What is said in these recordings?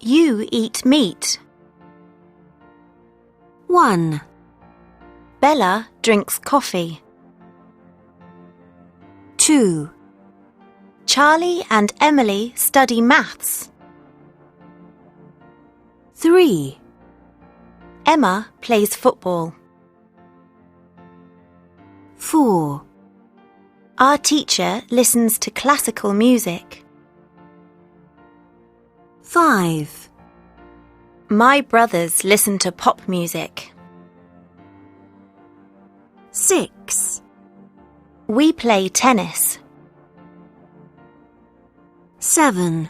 you eat meat? 1. Bella drinks coffee. 2. Charlie and Emily study maths. 3. Emma plays football. 4. Our teacher listens to classical music. 5. My brothers listen to pop music. 6. We play tennis. 7.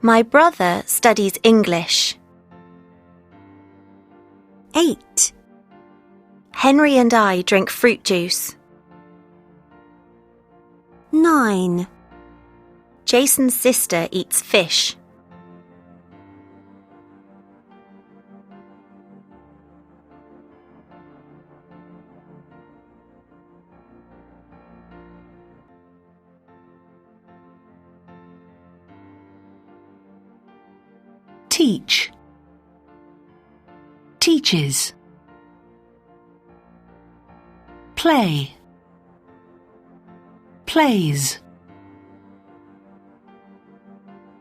My brother studies English. 8. Henry and I drink fruit juice. 9. Jason's sister eats fish. Teach. Teaches. Play. Plays.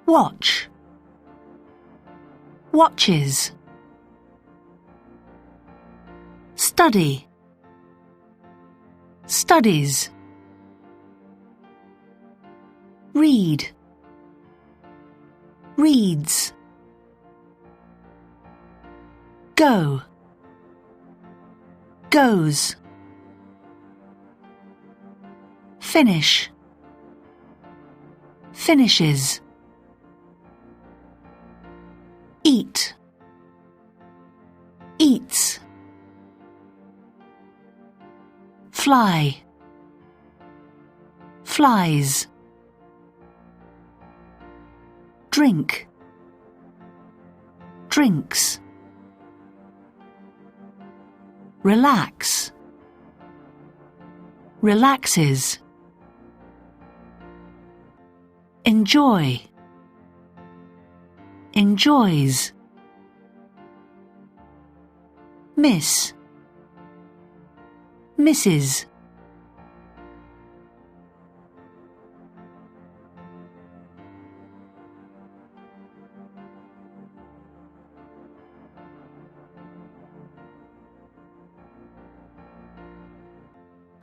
Watch. Watches. Study. Studies. Read. Reads. Go. Goes. Finish. Finishes. Eat. Eats. Fly. Flies. Drink. Drinks. Relax. Relaxes. Enjoy. Enjoys. Miss. Misses.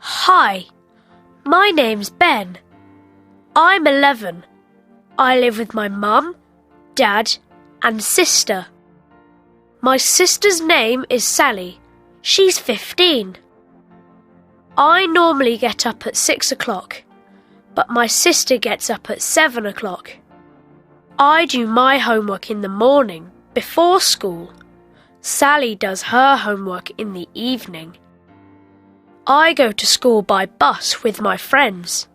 Hi, my name's Ben. I'm 11. I live with my mum, dad, and sister. My sister's name is Sally. She's 15. I normally get up at 6 o'clock, but my sister gets up at 7 o'clock. I do my homework in the morning, before school. Sally does her homework in the evening. I go to school by bus with my friends,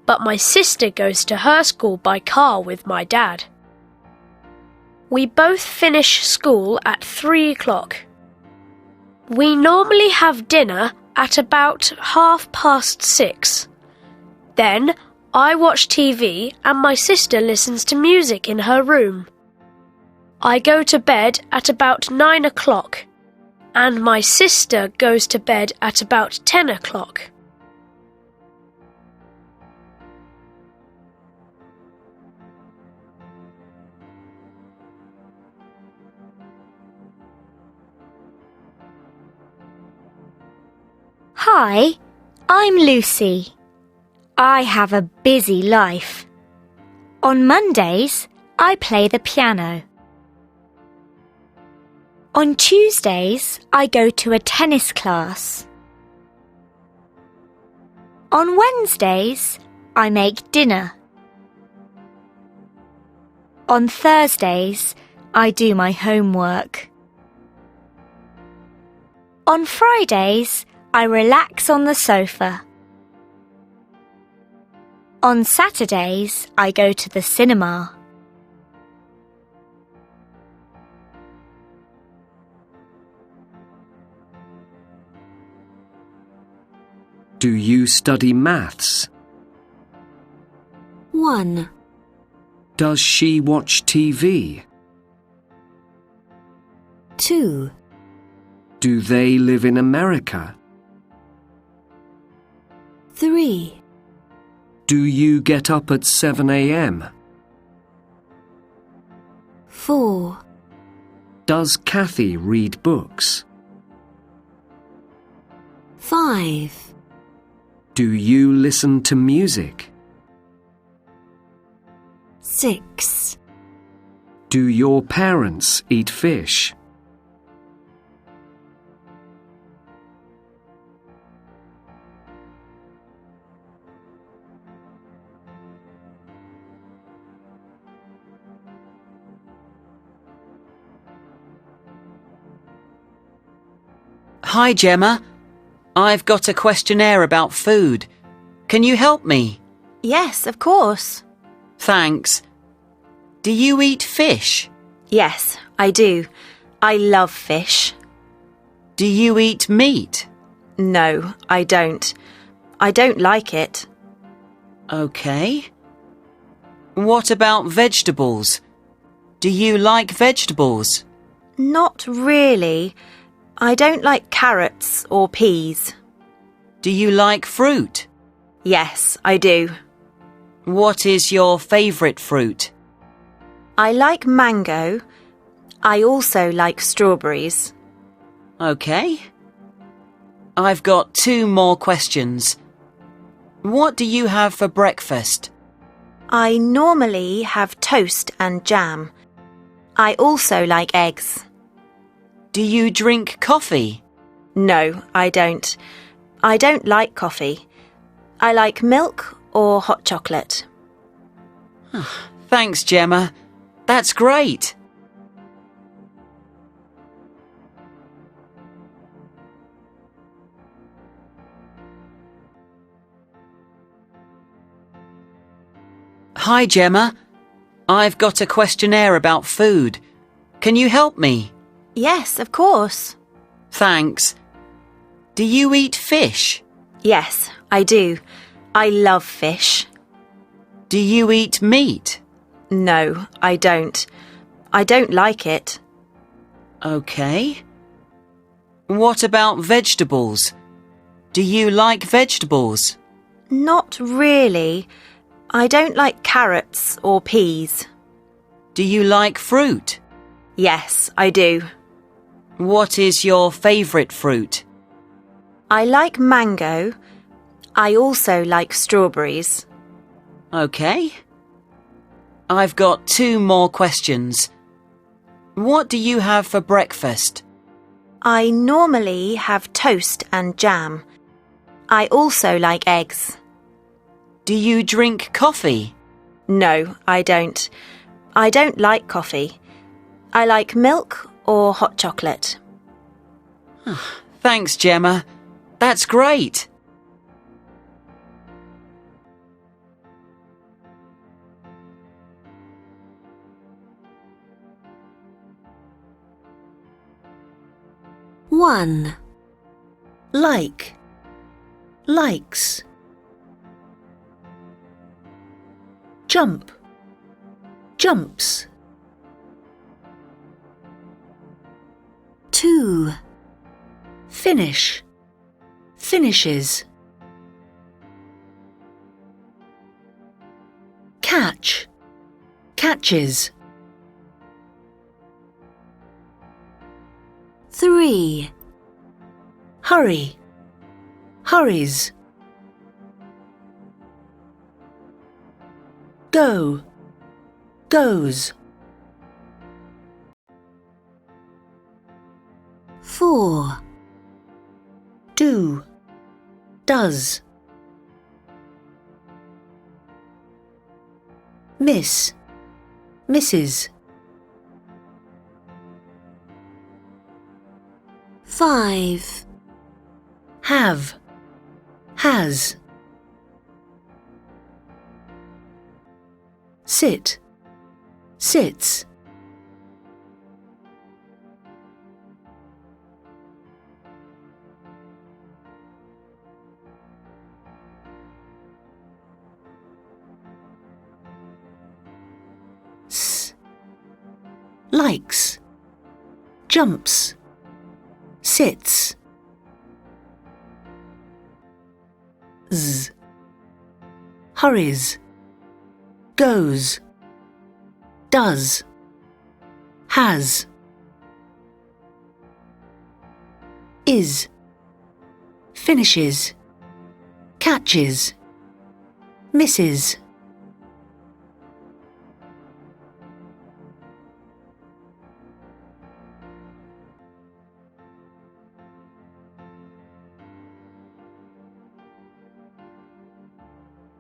but my sister goes to her school by car with my dad. We both finish school at 3 o'clock. We normally have dinner at about 6:30. Then I watch TV and my sister listens to music in her room. I go to bed at about 9 o'clock. And my sister goes to bed at about 10 o'clock. Hi, I'm Lucy. I have a busy life. On Mondays, I play the piano. On Tuesdays, I go to a tennis class. On Wednesdays, I make dinner. On Thursdays, I do my homework. On Fridays, I relax on the sofa. On Saturdays, I go to the cinema. Do you study maths? 1. Does she watch TV? 2. Do they live in America? 3. Do you get up at 7 a.m.? 4. Does Kathy read books? 5. Do you listen to music? 6. Do your parents eat fish? Hi, Gemma. I've got a questionnaire about food. Can you help me? Yes, of course. Thanks. Do you eat fish? Yes, I do. I love fish. Do you eat meat? No, I don't. I don't like it. Okay. What about vegetables? Do you like vegetables? Not really. I don't like carrots or peas. Do you like fruit? Yes, I do. What is your favourite fruit? I like mango. I also like strawberries. Okay. I've got 2 more questions. What do you have for breakfast? I normally have toast and jam. I also like eggs. Do you drink coffee? No, I don't. I don't like coffee. I like milk or hot chocolate. Thanks, Gemma. That's great. Hi, Gemma. I've got a questionnaire about food. Can you help me? Yes, of course. Thanks. Do you eat fish? Yes, I do. I love fish. Do you eat meat? No, I don't. I don't like it. Okay. What about vegetables? Do you like vegetables? Not really. I don't like carrots or peas. Do you like fruit? Yes, I do. What is your favourite fruit? I like mango. I also like strawberries. Okay. I've got 2 more questions. What do you have for breakfast? I normally have toast and jam. I also like eggs. Do you drink coffee? No, I don't. I don't like coffee. I like milk or hot chocolate. Thanks, Gemma. That's great. One. Like. Likes. Jump. Jumps. 2. Finish. Finishes. Catch. Catches. 3. Hurry. Hurries. Go. Goes. 4. Do. Does. Miss. Misses. 5. Have. Has. Sit. Sits. Likes. jumps, sits. Z, hurries, goes, does, has. Is, finishes, catches, misses.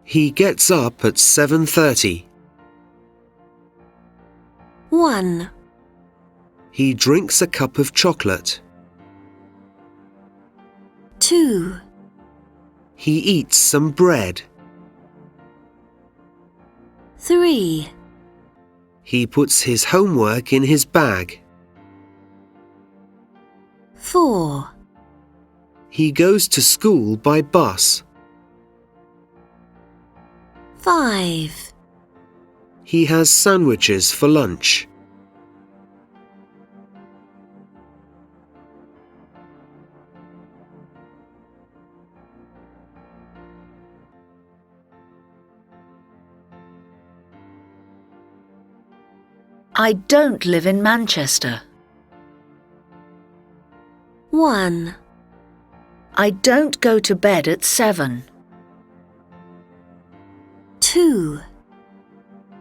He gets up at 7:30. 1. He drinks a cup of chocolate. 2. He eats some bread. 3. He puts his homework in his bag. 4. He goes to school by bus. 5. He has sandwiches for lunch. I don't live in Manchester. 1. I don't go to bed at 7. 2.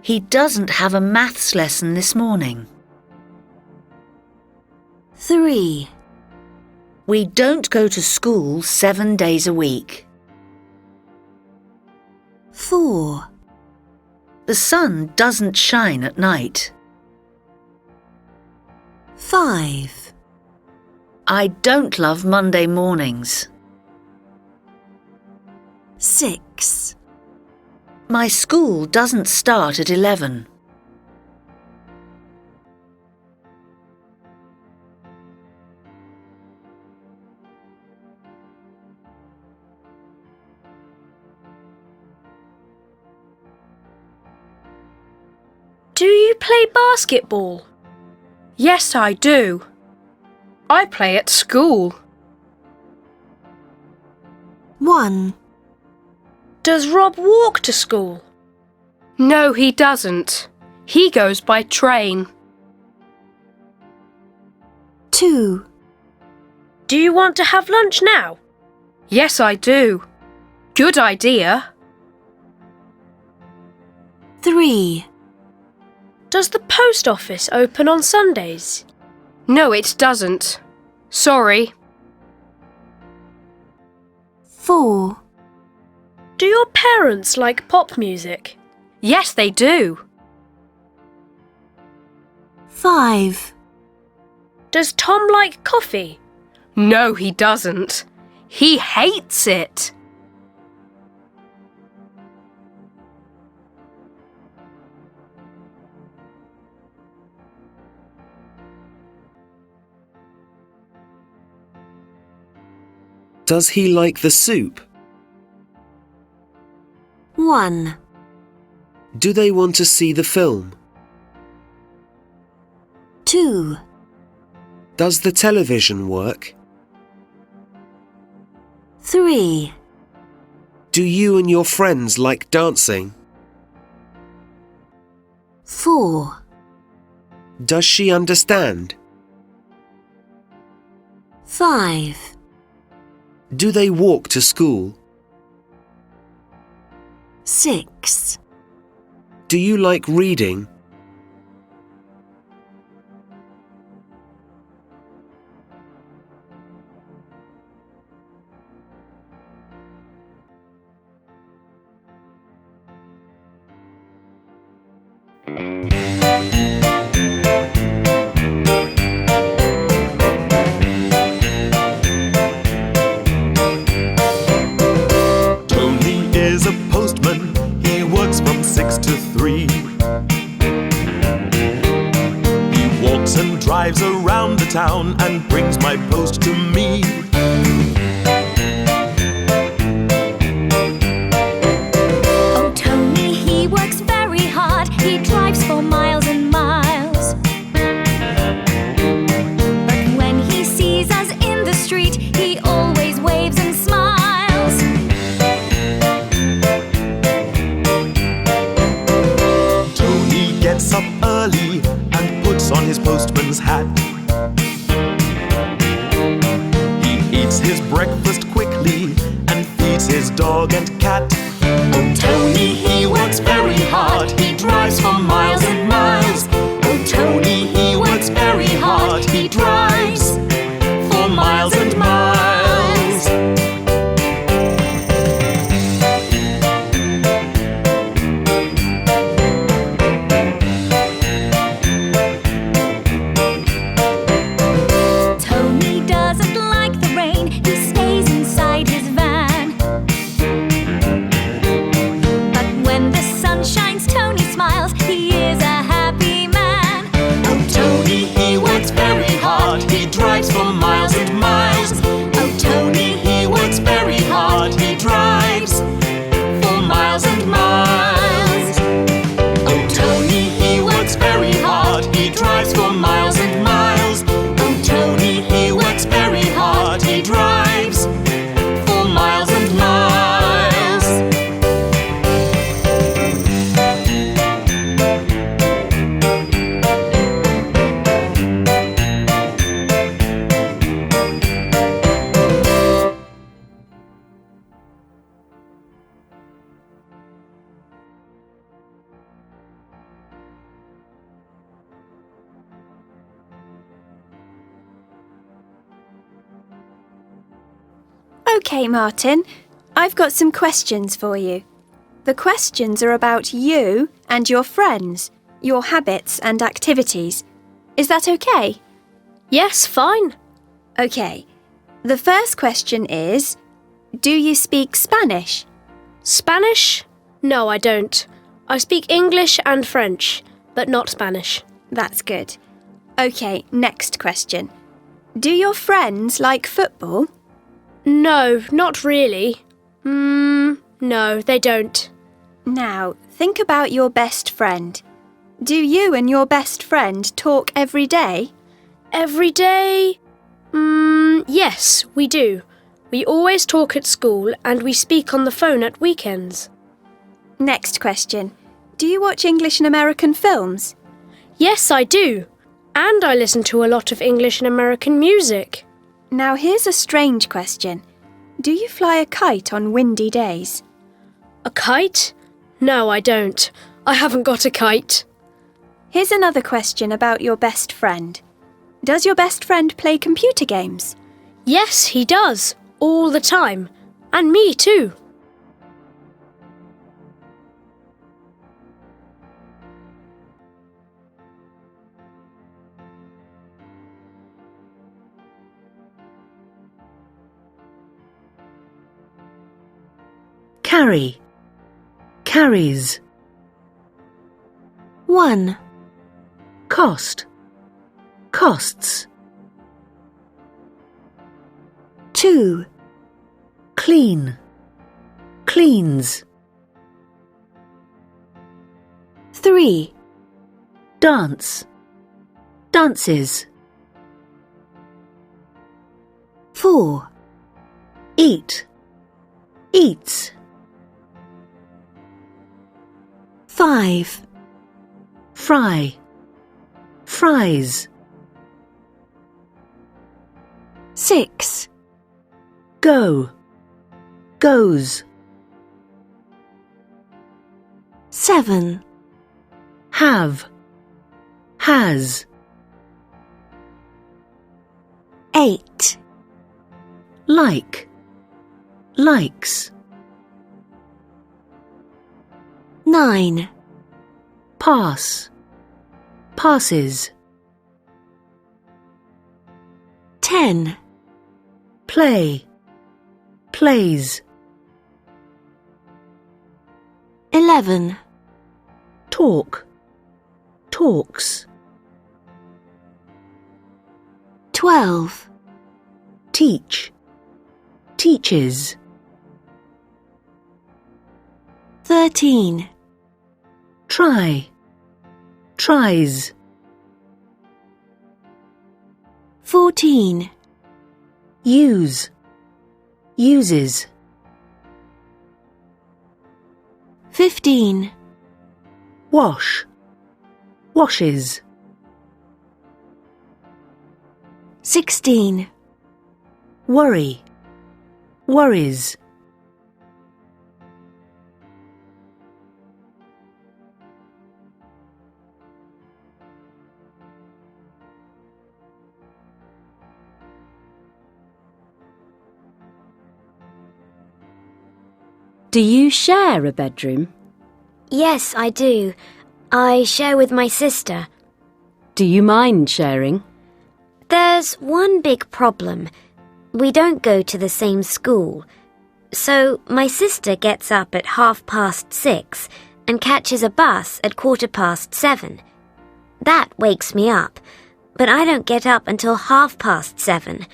He doesn't have a maths lesson this morning. 3. We don't go to school 7 days a week. 4. The sun doesn't shine at night. 5. I don't love Monday mornings. 6. My school doesn't start at 11. Do you play basketball? Yes, I do. I play at school. 1. Does Rob walk to school? No, he doesn't. He goes by train. 2. Do you want to have lunch now? Yes, I do. Good idea. 3. Does the post office open on Sundays? No, it doesn't. Sorry. 4. Do your parents like pop music? Yes, they do. 5. Does Tom like coffee? No, he doesn't. He hates it. Does he like the soup? 1. Do they want to see the film? 2. Does the television work? 3. Do you and your friends like dancing? 4. Does she understand? 5. Do they walk to school? 6. Do you like reading? Is a postman, he works from 6 to 3. He walks and drives around the town and brings my post to me. Oh, Tony, he works very hard. He drives for miles and miles. He eats his breakfast quickly and feeds his dog and cat. Oh, Tony, he works very hard. He drives for miles and miles. Oh, Tony, he works very hard. He drives for miles and miles. Tony doesn't like the rain. He stays inside his van. But when the sun shines, Tony smiles. He is a happy man. Oh, Tony, he works very hard. He drives for miles and miles. Oh, Tony, he works very hard. He drives for miles and miles. Oh, Tony, he works very hard. He drives for miles and miles. Oh, Tony, he works very hard. He drives for miles and miles. Okay, Martin, I've got some questions for you. The questions are about you and your friends, your habits and activities. Is that okay? Yes, fine. Okay. The first question is, do you speak Spanish? Spanish? No, I don't. I speak English and French, but not Spanish. That's good. Okay, next question. Do your friends like football? No, not really. No, they don't. Now, think about your best friend. Do you and your best friend talk every day? Every day? Yes, we do. We always talk at school and we speak on the phone at weekends. Next question. Do you watch English and American films? Yes, I do. And I listen to a lot of English and American music. Now here's a strange question. Do you fly a kite on windy days? A kite? No, I don't. I haven't got a kite. Here's another question about your best friend. Does your best friend play computer games? Yes, he does. All the time. And me too. Carry. Carries. 1, Cost. Costs. 2, Clean. Cleans. 3, Dance. Dances. 4, Eat. Eats. 5, Fry. Fries. 6, Go. Goes. 7, Have. Has. 8, Like. Likes. 9, Pass. Passes. 10, Play. Plays. 11, Talk. Talks. 12, Teach. Teaches. 13, Try. Tries. 14, Use. Uses. 15, Wash. Washes. 16. Worry. Worries. Do you share a bedroom? Yes, I do. I share with my sister. Do you mind sharing? There's one big problem. We don't go to the same school. So my sister gets up at 6:30 and catches a bus at 7:15. That wakes me up, but I don't get up until 7:30.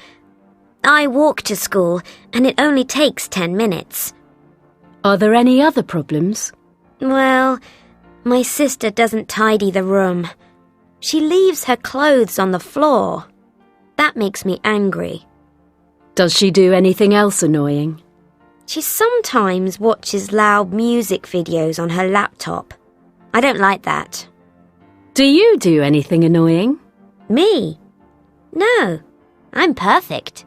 I walk to school and it only takes 10 minutes. Are there any other problems? Well, my sister doesn't tidy the room. She leaves her clothes on the floor. That makes me angry. Does she do anything else annoying? She sometimes watches loud music videos on her laptop. I don't like that. Do you do anything annoying? Me? No, I'm perfect.